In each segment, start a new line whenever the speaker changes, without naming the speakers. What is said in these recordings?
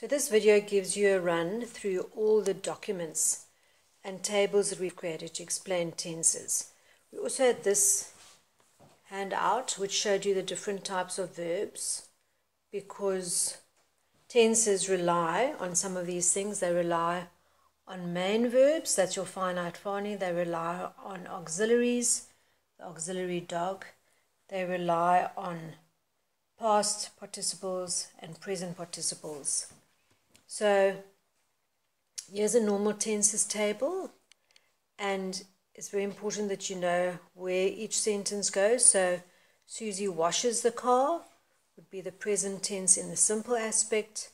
So this video gives you a run through all the documents and tables that we've created to explain tenses. We also had this handout which showed you the different types of verbs, because tenses rely on some of these things. They rely on main verbs, that's your finite fani. They rely on auxiliaries, the auxiliary dog. They rely on past participles and present participles. So here's a normal tenses table, and it's very important that you know where each sentence goes. So Susie washes the car would be the present tense in the simple aspect.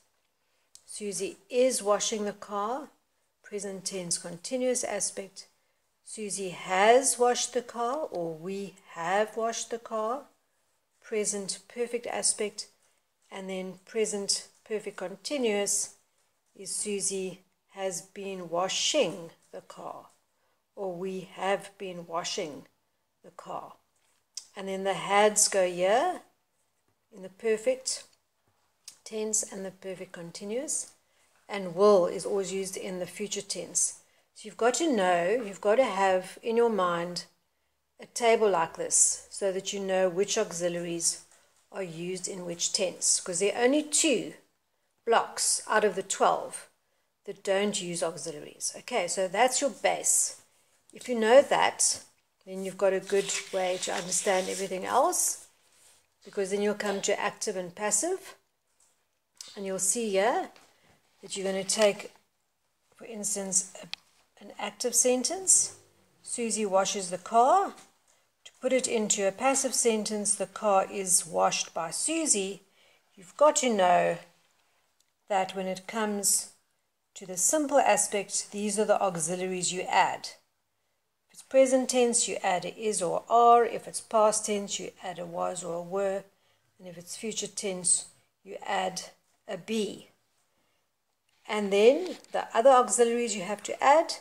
Susie is washing the car, present tense continuous aspect. Susie has washed the car, or we have washed the car, present perfect aspect. And then present perfect continuous is Susie has been washing the car, or we have been washing the car. And then the hads go here in the perfect tense and the perfect continuous, and will is always used in the future tense. So you've got to know, you've got to have in your mind a table like this so that you know which auxiliaries are used in which tense, because there are only 2 blocks out of the 12 that don't use auxiliaries. Okay, so that's your base. If you know that, then you've got a good way to understand everything else, because then you'll come to active and passive, and you'll see here that you're going to take, for instance, an active sentence. Susie washes the car. To put it into a passive sentence, the car is washed by Susie. You've got to know that when it comes to the simple aspect, these are the auxiliaries you add. If it's present tense, you add a is or are. If it's past tense, you add a was or a were. And if it's future tense, you add a be. And then the other auxiliaries you have to add,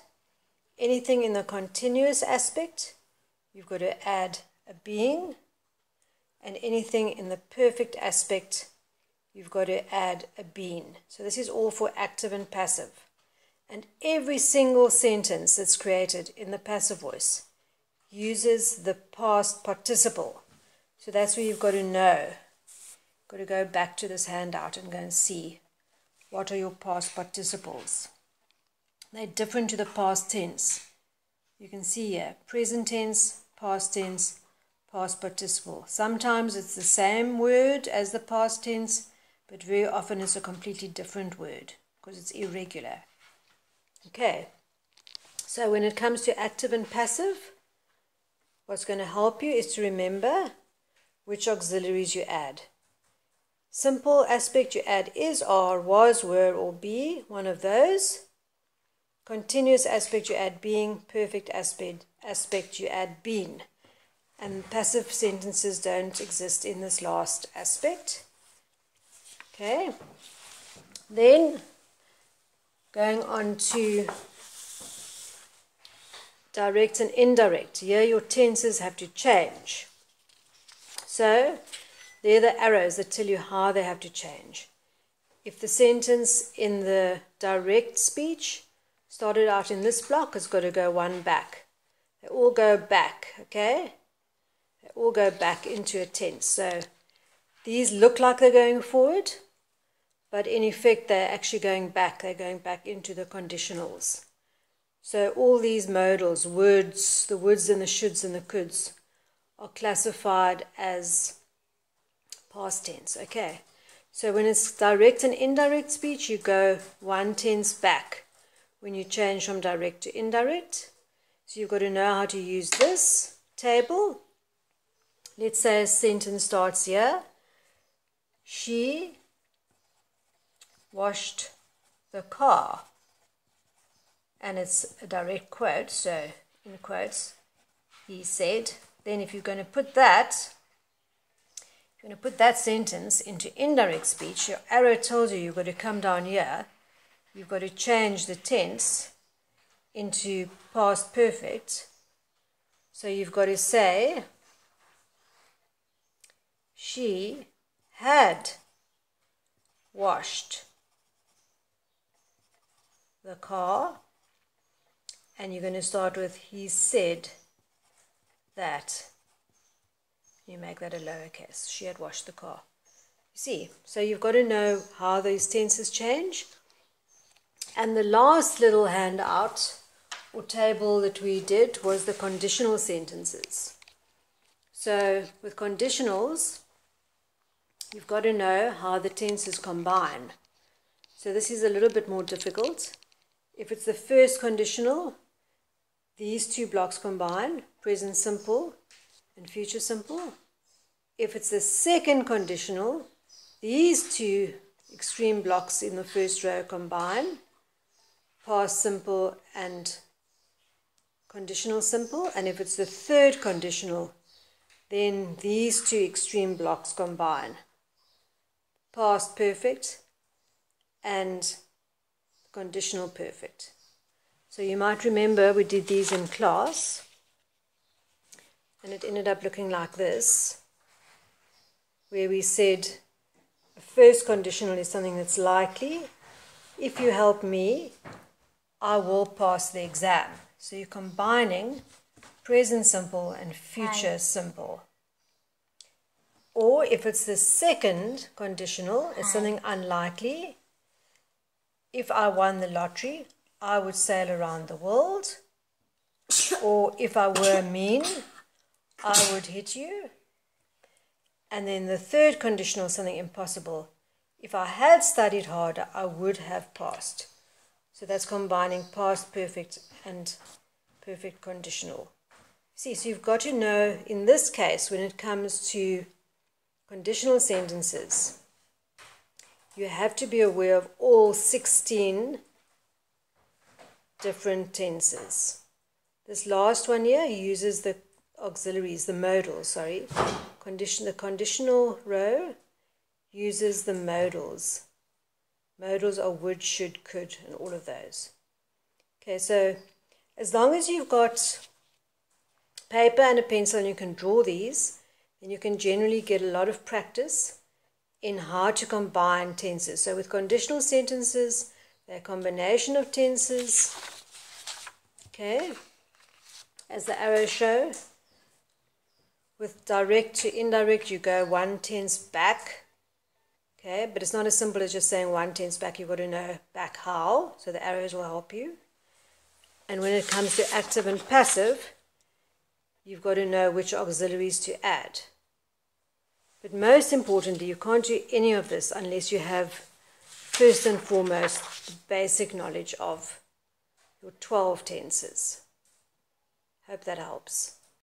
anything in the continuous aspect, you've got to add a being. And anything in the perfect aspect, you've got to add a been. So this is all for active and passive. And every single sentence that's created in the passive voice uses the past participle. So that's where you've got to know. You've got to go back to this handout and go and see what are your past participles. They're different to the past tense. You can see here, present tense, past participle. Sometimes it's the same word as the past tense, but very often it's a completely different word because it's irregular. Okay, so when it comes to active and passive, what's going to help you is to remember which auxiliaries you add. Simple aspect, you add is, are, was, were, or be, one of those. Continuous aspect, you add being. Perfect aspect, you add been. And passive sentences don't exist in this last aspect. Okay, then going on to direct and indirect. Here your tenses have to change. So they're the arrows that tell you how they have to change. If the sentence in the direct speech started out in this block, it's got to go one back. They all go back, okay? They all go back into a tense. So these look like they're going forward, but in effect they're actually going back. They're going back into the conditionals. So all these modals, words, the woulds and the shoulds and the coulds, are classified as past tense. Okay, so when it's direct and indirect speech, you go one tense back when you change from direct to indirect. So you've got to know how to use this table. Let's say a sentence starts here. She washed the car. And it's a direct quote, so in quotes, he said. Then if you're going to put that, sentence into indirect speech, your arrow tells you you've got to come down here. You've got to change the tense into past perfect. So you've got to say, she had washed the car, and you're going to start with he said that. You make that a lowercase. She had washed the car. You see, so you've got to know how those tenses change. And the last little handout or table that we did was the conditional sentences. So with conditionals, you've got to know how the tenses combine. So this is a little bit more difficult. If it's the first conditional, these two blocks combine, present simple and future simple. If it's the second conditional, these two extreme blocks in the first row combine, past simple and conditional simple. And if it's the third conditional, then these two extreme blocks combine, past perfect and conditional perfect. So you might remember we did these in class, and it ended up looking like this, where we said a first conditional is something that's likely. If you help me, I will pass the exam. So you're combining present simple and future simple. Or if it's the second conditional, it's something unlikely. If I won the lottery, I would sail around the world. Or if I were mean, I would hit you. And then the third conditional is something impossible. If I had studied harder, I would have passed. So that's combining past perfect and perfect conditional. See, so you've got to know, in this case, when it comes to conditional sentences, you have to be aware of all 16 different tenses. This last one here uses the auxiliaries, the modals, sorry. The conditional row uses the modals. Modals are would, should, could, and all of those. Okay, so as long as you've got paper and a pencil and you can draw these, then you can generally get a lot of practice in how to combine tenses. So with conditional sentences, they're a combination of tenses. Okay, as the arrows show. With direct to indirect, you go one tense back. Okay, but it's not as simple as just saying one tense back. You've got to know back how, so the arrows will help you. And when it comes to active and passive, you've got to know which auxiliaries to add. But most importantly, you can't do any of this unless you have, first and foremost, the basic knowledge of your 12 tenses. Hope that helps.